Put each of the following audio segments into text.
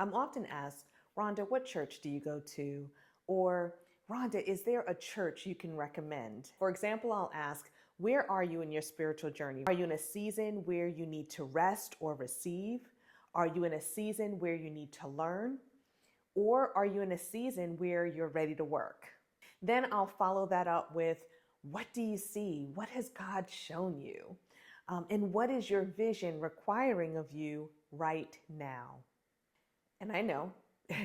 I'm often asked, Rhonda, what church do you go to? Or, Rhonda, is there a church you can recommend? For example, I'll ask, where are you in your spiritual journey? Are you in a season where you need to rest or receive? Are you in a season where you need to learn? Or are you in a season where you're ready to work? Then I'll follow that up with, what do you see? What has God shown you? And what is your vision requiring of you right now? And I know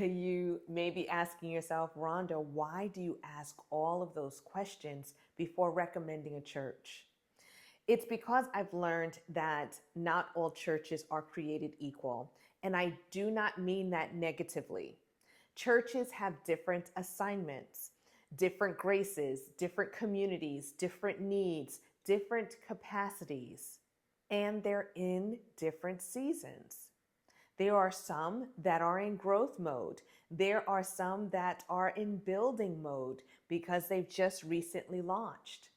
you may be asking yourself, Rhonda, why do you ask all of those questions before recommending a church? It's because I've learned that not all churches are created equal. And I do not mean that negatively. Churches have different assignments, different graces, different communities, different needs, different capacities, and they're in different seasons. There are some that are in growth mode. There are some that are in building mode because they've just recently launched.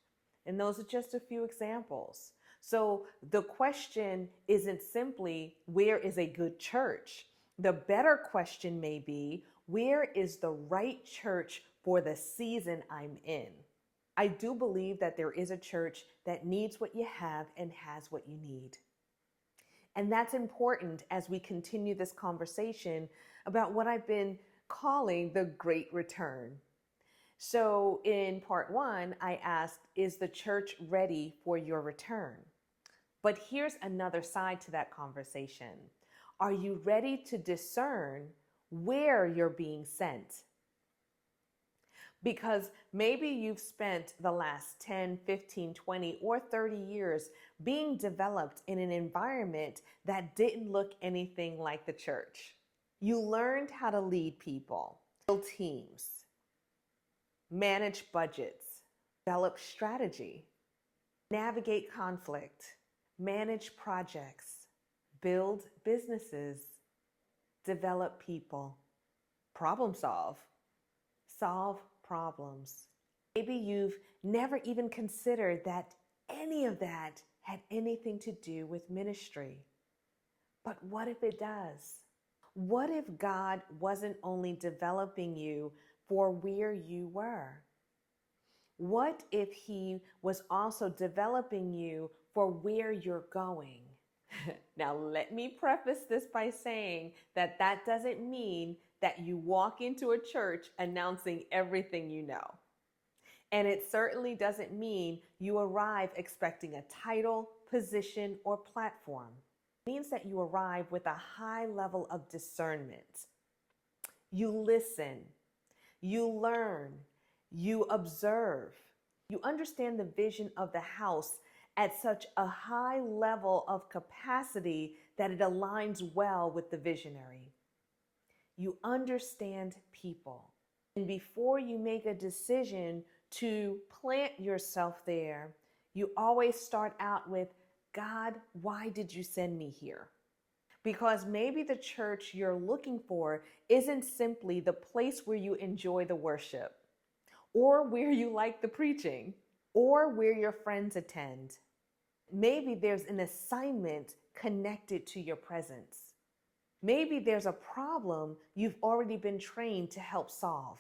And those are just a few examples. So the question isn't simply, where is a good church? The better question may be, where is the right church for the season I'm in? I do believe that there is a church that needs what you have and has what you need. And that's important as we continue this conversation about what I've been calling the Great Return. So in part one, I asked, is the church ready for your return? But here's another side to that conversation. Are you ready to discern where you're being sent? Because maybe you've spent the last 10, 15, 20, or 30 years being developed in an environment that didn't look anything like the church. You learned how to lead people, build teams, manage budgets, develop strategy, navigate conflict, manage projects, build businesses, develop people, problem solve problems. Maybe you've never even considered that any of that had anything to do with ministry. But what if it does? What if God wasn't only developing you for where you were? What if He was also developing you for where you're going? Now, let me preface this by saying that that doesn't mean that you walk into a church announcing everything you know. And it certainly doesn't mean you arrive expecting a title, position, or platform. It means that you arrive with a high level of discernment. You listen, you learn, you observe, you understand the vision of the house at such a high level of capacity that it aligns well with the visionary. You understand people. And before you make a decision to plant yourself there, you always start out with, God, why did you send me here? Because maybe the church you're looking for isn't simply the place where you enjoy the worship, or where you like the preaching, or where your friends attend. Maybe there's an assignment connected to your presence. Maybe there's a problem you've already been trained to help solve.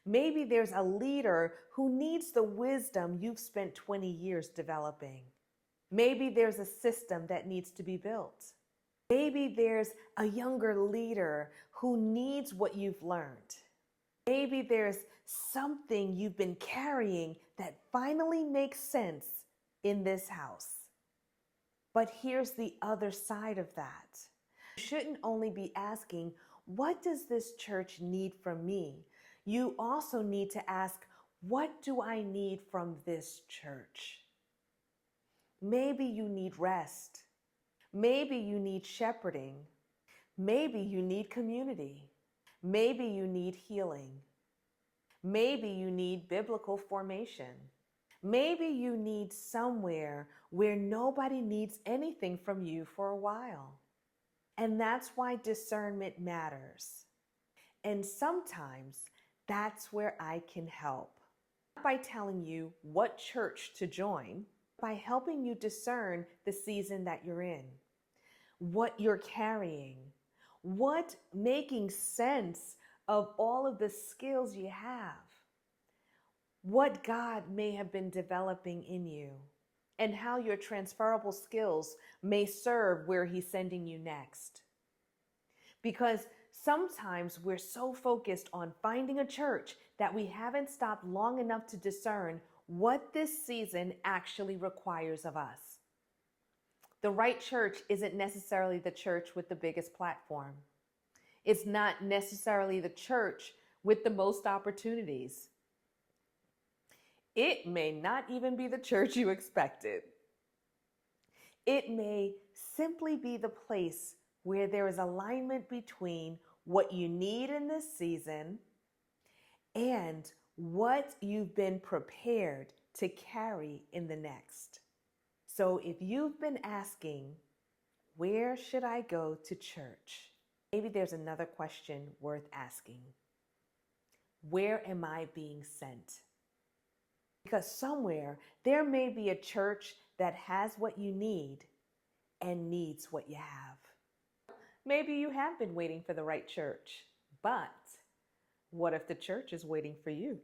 Maybe there's a leader who needs the wisdom you've spent 20 years developing. Maybe there's a system that needs to be built. Maybe there's a younger leader who needs what you've learned. Maybe there's something you've been carrying that finally makes sense in this house. But here's the other side of that. You shouldn't only be asking, what does this church need from me? You also need to ask, what do I need from this church? Maybe you need rest. Maybe you need shepherding. Maybe you need community. Maybe you need healing. Maybe you need biblical formation. Maybe you need somewhere where nobody needs anything from you for a while. And that's why discernment matters. And sometimes that's where I can help. Not by telling you what church to join, by helping you discern the season that you're in, what you're carrying, What making sense of all of the skills you have? What God may have been developing in you, and how your transferable skills may serve where He's sending you next. Because sometimes we're so focused on finding a church that we haven't stopped long enough to discern what this season actually requires of us. The right church isn't necessarily the church with the biggest platform. It's not necessarily the church with the most opportunities. It may not even be the church you expected. It may simply be the place where there is alignment between what you need in this season and what you've been prepared to carry in the next. So if you've been asking, where should I go to church? Maybe there's another question worth asking. Where am I being sent? Because somewhere there may be a church that has what you need and needs what you have. Maybe you have been waiting for the right church, but what if the church is waiting for you?